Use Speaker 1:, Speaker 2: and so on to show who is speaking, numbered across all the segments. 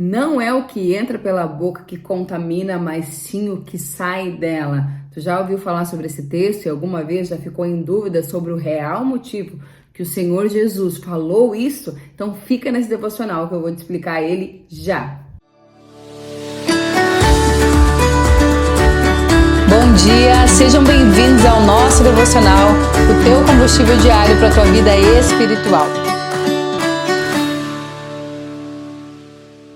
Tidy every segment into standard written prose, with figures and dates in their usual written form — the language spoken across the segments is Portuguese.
Speaker 1: Não é o que entra pela boca que contamina, mas sim o que sai dela. Tu já ouviu falar sobre esse texto e alguma vez já ficou em dúvida sobre o real motivo que o Senhor Jesus falou isso? Então fica nesse devocional que eu vou te explicar ele já. Bom dia, sejam bem-vindos ao nosso devocional, o teu combustível diário para a tua vida espiritual.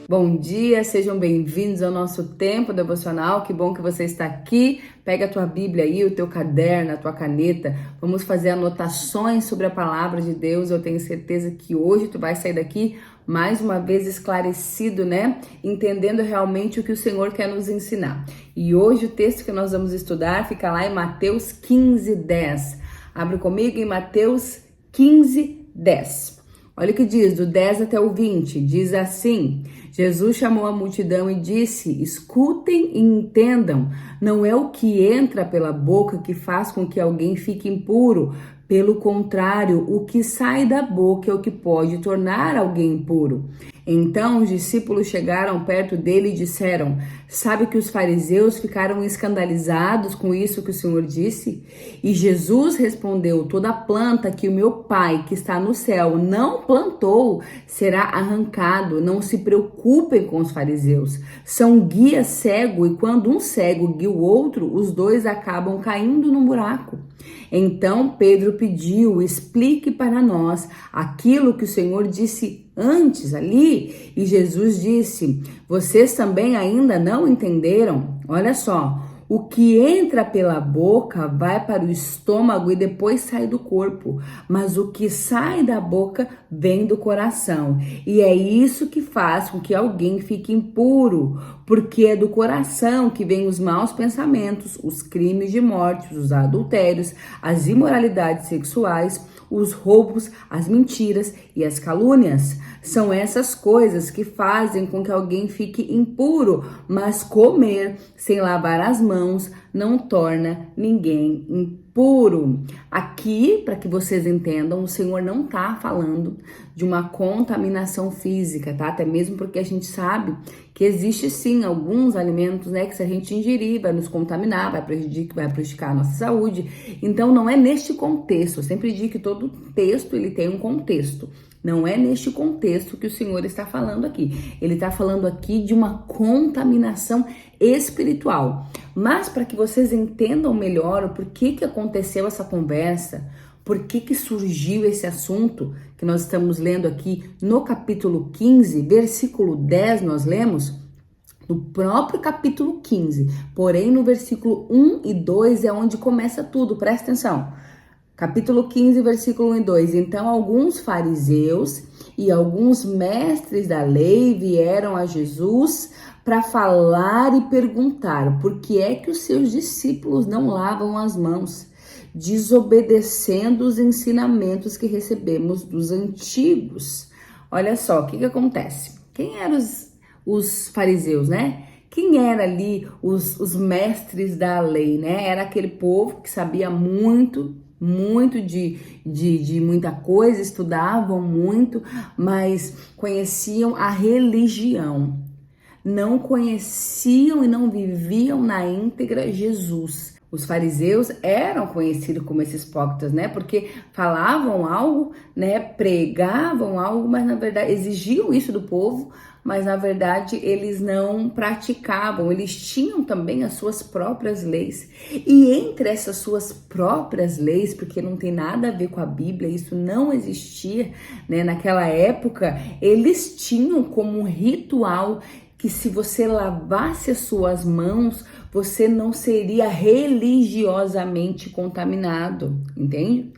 Speaker 1: Bom dia, sejam bem-vindos ao nosso tempo devocional. Que bom que você está aqui. Pega a tua Bíblia aí, o teu caderno, a tua caneta. Vamos fazer anotações sobre a palavra de Deus. Eu tenho certeza que hoje tu vai sair daqui mais uma vez esclarecido, né? Entendendo realmente o que o Senhor quer nos ensinar. E hoje o texto que nós vamos estudar fica lá em Mateus 15:10. Abre comigo em Mateus 15:10. Olha o que diz, do 10 até o 20, diz assim: Jesus chamou a multidão e disse: escutem e entendam, não é o que entra pela boca que faz com que alguém fique impuro, pelo contrário, o que sai da boca é o que pode tornar alguém impuro. Então os discípulos chegaram perto dele e disseram: sabe que os fariseus ficaram escandalizados com isso que o Senhor disse? E Jesus respondeu: toda planta que o meu Pai que está no céu não plantou será arrancado. Não se preocupem com os fariseus. São guia cego e quando um cego guia o outro, os dois acabam caindo no buraco. Então Pedro pediu: explique para nós aquilo que o Senhor disse antes ali. E Jesus disse: vocês também ainda não entenderam? Olha só, o que entra pela boca vai para o estômago e depois sai do corpo, mas o que sai da boca vem do coração. E é isso que faz com que alguém fique impuro, porque é do coração que vêm os maus pensamentos, os crimes de morte, os adultérios, as imoralidades sexuais, os roubos, as mentiras e as calúnias. São essas coisas que fazem com que alguém fique impuro, mas comer sem lavar as mãos não torna ninguém impuro. Aqui, para que vocês entendam, o Senhor não está falando de uma contaminação física, tá? Até mesmo porque a gente sabe que existe sim alguns alimentos, né, que se a gente ingerir vai nos contaminar, vai prejudicar a nossa saúde. Então não é neste contexto. Eu sempre digo que todo texto ele tem um contexto. Não é neste contexto que o Senhor está falando aqui. Ele está falando aqui de uma contaminação espiritual. Mas para que vocês entendam melhor o porquê que aconteceu essa conversa, por que surgiu esse assunto que nós estamos lendo aqui no capítulo 15, versículo 10, nós lemos no próprio capítulo 15, porém no versículo 1 e 2 é onde começa tudo, presta atenção. Capítulo 15, versículo 1 e 2. Então alguns fariseus e alguns mestres da lei vieram a Jesus para falar e perguntar por que é que os seus discípulos não lavam as mãos, desobedecendo os ensinamentos que recebemos dos antigos. Olha só, o que acontece? Quem eram os fariseus, né? Quem era ali os mestres da lei, né? Era aquele povo que sabia muito de muita coisa, estudavam muito, mas conheciam a religião. Não conheciam e não viviam na íntegra Jesus. Os fariseus eram conhecidos como esses hipócritas, né? Porque falavam algo, né? Pregavam algo, mas na verdade exigiam isso do povo, mas na verdade eles não praticavam. Eles tinham também as suas próprias leis. E entre essas suas próprias leis, porque não tem nada a ver com a Bíblia, isso não existia, né? Naquela época, eles tinham como um ritual que se você lavasse as suas mãos, você não seria religiosamente contaminado, entende?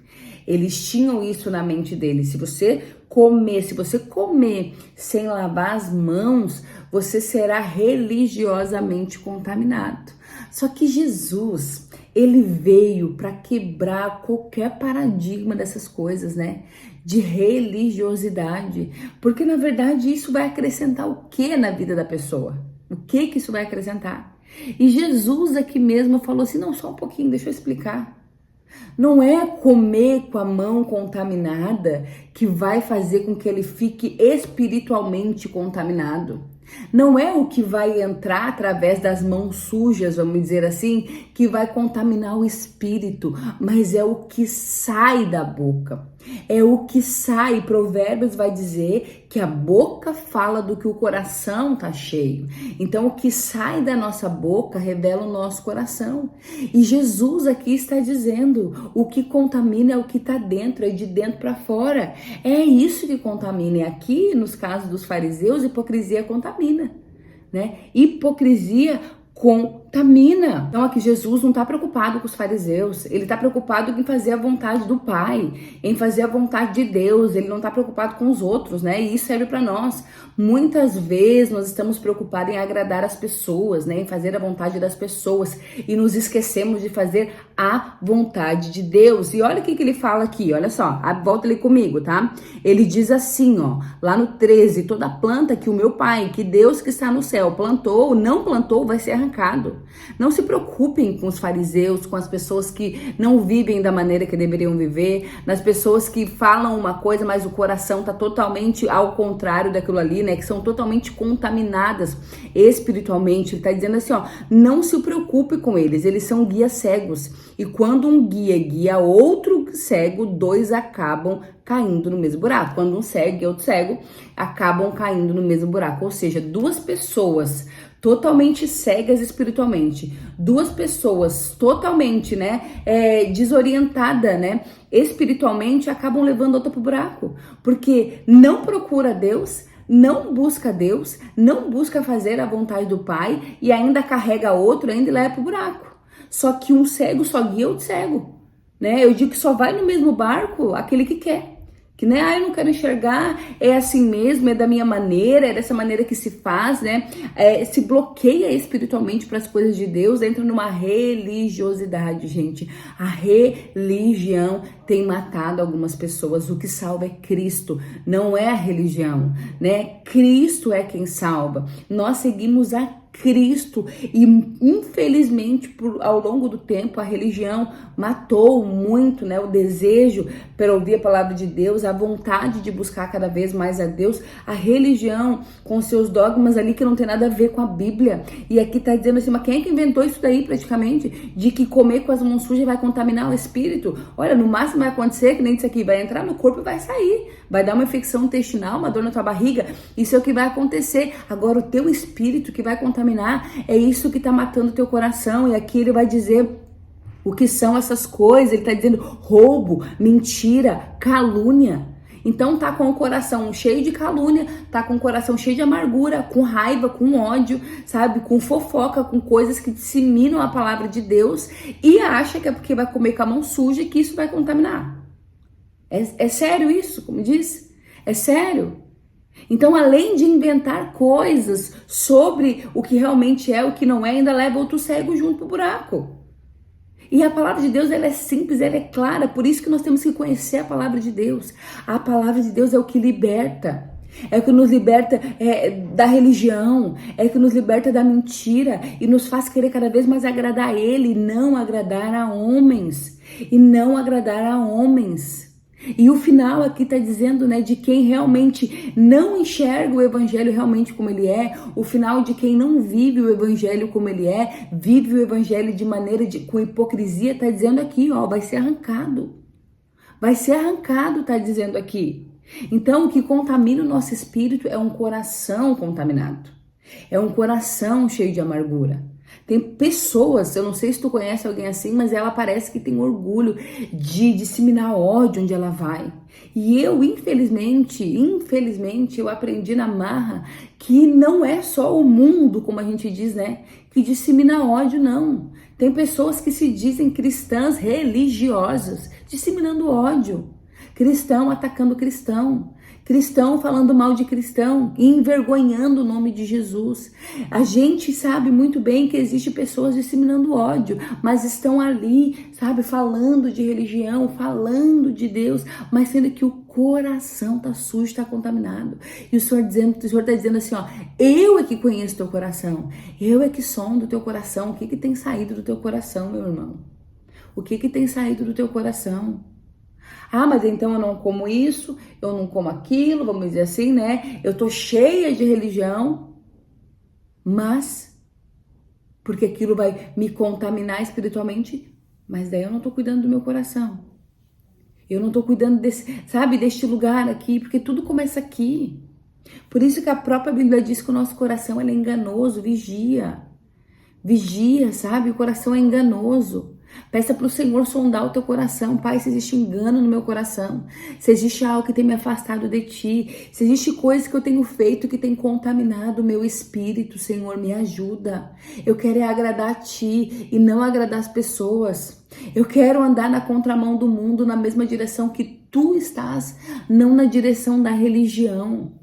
Speaker 1: Eles tinham isso na mente deles. Se você comer sem lavar as mãos, você será religiosamente contaminado. Só que Jesus, ele veio para quebrar qualquer paradigma dessas coisas, né? De religiosidade. Porque, na verdade, isso vai acrescentar o que na vida da pessoa? O que isso vai acrescentar? E Jesus aqui mesmo falou assim, não, só um pouquinho, deixa eu explicar. Não é comer com a mão contaminada que vai fazer com que ele fique espiritualmente contaminado. Não é o que vai entrar através das mãos sujas, vamos dizer assim, que vai contaminar o espírito, mas é o que sai da boca. É o que sai. Provérbios vai dizer que a boca fala do que o coração tá cheio. Então, o que sai da nossa boca revela o nosso coração. E Jesus aqui está dizendo: o que contamina é o que está dentro, é de dentro para fora. É isso que contamina. E aqui, nos casos dos fariseus, hipocrisia contamina, né? Hipocrisia contamina. Então aqui Jesus não está preocupado com os fariseus, ele está preocupado em fazer a vontade do Pai, em fazer a vontade de Deus, ele não está preocupado com os outros, né? E isso serve para nós. Muitas vezes nós estamos preocupados em agradar as pessoas, né? Em fazer a vontade das pessoas e nos esquecemos de fazer a vontade de Deus. E olha o que ele fala aqui, olha só, volta ali comigo, tá? Ele diz assim, ó, lá no 13, toda planta que o meu Pai, que Deus que está no céu plantou, não plantou, vai ser arrancado. Não se preocupem com os fariseus, com as pessoas que não vivem da maneira que deveriam viver, nas pessoas que falam uma coisa, mas o coração tá totalmente ao contrário daquilo ali, né? Que são totalmente contaminadas espiritualmente. Ele tá dizendo assim, ó, não se preocupe com eles são guias cegos. E quando um guia guia outro cego, dois acabam caindo no mesmo buraco. Quando um cego e outro cego acabam caindo no mesmo buraco. Ou seja, duas pessoas totalmente cegas espiritualmente, duas pessoas totalmente, né, desorientadas, né, espiritualmente, acabam levando outra pro buraco, porque não procura Deus, não busca Deus, não busca fazer a vontade do Pai e ainda carrega outro, ainda leva pro buraco. Só que um cego só guia outro cego, né? Eu digo que só vai no mesmo barco aquele que quer. Que, né, eu não quero enxergar, é assim mesmo, é da minha maneira, é dessa maneira que se faz, né, se bloqueia espiritualmente para as coisas de Deus, entra numa religiosidade, gente. A religião tem matado algumas pessoas, o que salva é Cristo, não é a religião, né, Cristo é quem salva, nós seguimos a Cristo e infelizmente ao longo do tempo a religião matou muito, né, o desejo para ouvir a palavra de Deus, a vontade de buscar cada vez mais a Deus. A religião com seus dogmas ali que não tem nada a ver com a Bíblia, e aqui tá dizendo assim, mas quem é que inventou isso daí praticamente, de que comer com as mãos sujas vai contaminar o espírito? Olha, no máximo vai acontecer que nem isso aqui, vai entrar no corpo e vai sair, vai dar uma infecção intestinal, uma dor na tua barriga, isso é o que vai acontecer. Agora o teu espírito que vai contaminar, é isso que tá matando o teu coração. E aqui ele vai dizer o que são essas coisas. Ele tá dizendo roubo, mentira, calúnia. Então tá com o coração cheio de calúnia, tá com o coração cheio de amargura, com raiva, com ódio, sabe? Com fofoca, com coisas que disseminam a palavra de Deus e acha que é porque vai comer com a mão suja que isso vai contaminar. É sério isso, como diz? É sério. Então, além de inventar coisas sobre o que realmente é, o que não é, ainda leva outro cego junto pro buraco. E a palavra de Deus, ela é simples, ela é clara, por isso que nós temos que conhecer a palavra de Deus. A palavra de Deus é o que liberta, é o que nos liberta da religião, é o que nos liberta da mentira e nos faz querer cada vez mais agradar a Ele e não agradar a homens. E não agradar a homens. E o final aqui está dizendo, né, de quem realmente não enxerga o evangelho realmente como ele é, o final de quem não vive o evangelho como ele é, vive o evangelho de maneira com hipocrisia, está dizendo aqui, ó, vai ser arrancado. Vai ser arrancado, está dizendo aqui. Então, o que contamina o nosso espírito é um coração contaminado. É um coração cheio de amargura. Tem pessoas, eu não sei se tu conhece alguém assim, mas ela parece que tem orgulho de disseminar ódio onde ela vai. E eu, infelizmente, eu aprendi na marra que não é só o mundo, como a gente diz, né, que dissemina ódio, não. Tem pessoas que se dizem cristãs religiosas, disseminando ódio. Cristão atacando cristão. Cristão falando mal de cristão e envergonhando o nome de Jesus. A gente sabe muito bem que existe pessoas disseminando ódio, mas estão ali, sabe, falando de religião, falando de Deus, mas sendo que o coração tá sujo, tá contaminado. E o Senhor tá dizendo assim, ó, eu é que conheço teu coração, eu é que sondo o teu coração. O que que tem saído do teu coração, meu irmão? O que que tem saído do teu coração? Ah, mas então eu não como isso, eu não como aquilo, vamos dizer assim, né? Eu tô cheia de religião, mas porque aquilo vai me contaminar espiritualmente, mas daí eu não tô cuidando do meu coração. Eu não tô cuidando deste lugar aqui, porque tudo começa aqui. Por isso que a própria Bíblia diz que o nosso coração é enganoso, vigia. Vigia, sabe? O coração é enganoso. Peça para o Senhor sondar o teu coração. Pai, se existe engano no meu coração, se existe algo que tem me afastado de ti, se existe coisa que eu tenho feito que tem contaminado o meu espírito, Senhor, me ajuda. Eu quero agradar a ti e não agradar as pessoas. Eu quero andar na contramão do mundo, na mesma direção que tu estás, não na direção da religião.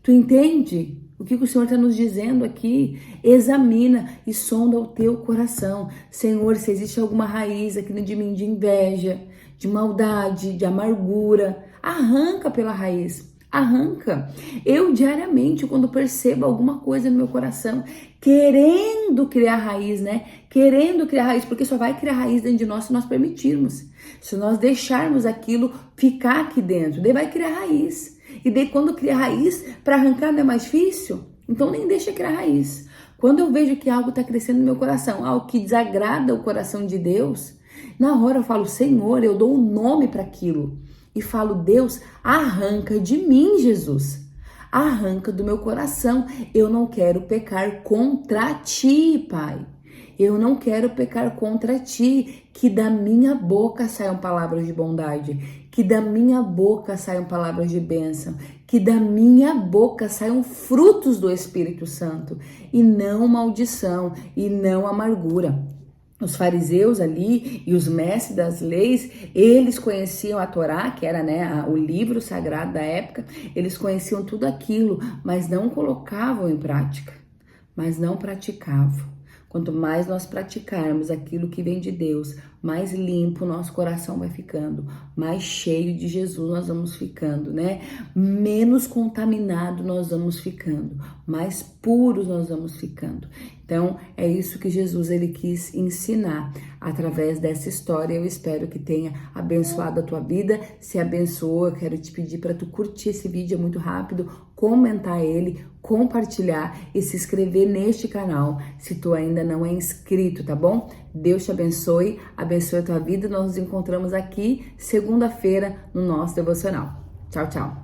Speaker 1: Tu entende? O que o Senhor está nos dizendo aqui? Examina e sonda o teu coração. Senhor, se existe alguma raiz aqui de mim de inveja, de maldade, de amargura, arranca pela raiz. Arranca. Eu diariamente, quando percebo alguma coisa no meu coração, querendo criar raiz, né? Querendo criar raiz, porque só vai criar raiz dentro de nós se nós permitirmos. Se nós deixarmos aquilo ficar aqui dentro, daí vai criar raiz. E daí quando cria raiz, para arrancar não é mais difícil? Então nem deixa criar raiz. Quando eu vejo que algo está crescendo no meu coração, algo que desagrada o coração de Deus, na hora eu falo, Senhor, eu dou um nome para aquilo. E falo, Deus, arranca de mim, Jesus. Arranca do meu coração. Eu não quero pecar contra ti, Pai. Eu não quero pecar contra ti. Que da minha boca saiam palavras de bondade. Que da minha boca saiam palavras de bênção. Que da minha boca saiam frutos do Espírito Santo. E não maldição, e não amargura. Os fariseus ali e os mestres das leis, eles conheciam a Torá, que era, né, o livro sagrado da época, eles conheciam tudo aquilo, mas não colocavam em prática, mas não praticavam. Quanto mais nós praticarmos aquilo que vem de Deus, mais limpo o nosso coração vai ficando, mais cheio de Jesus nós vamos ficando, né? Menos contaminado nós vamos ficando, mais puros nós vamos ficando. Então, é isso que Jesus ele quis ensinar através dessa história. Eu espero que tenha abençoado a tua vida. Se abençoou, eu quero te pedir para tu curtir esse vídeo, é muito rápido, comentar ele, compartilhar e se inscrever neste canal, se tu ainda não é inscrito, tá bom? Deus te abençoe, abençoe a tua vida. Nós nos encontramos aqui segunda-feira no nosso devocional. Tchau, tchau.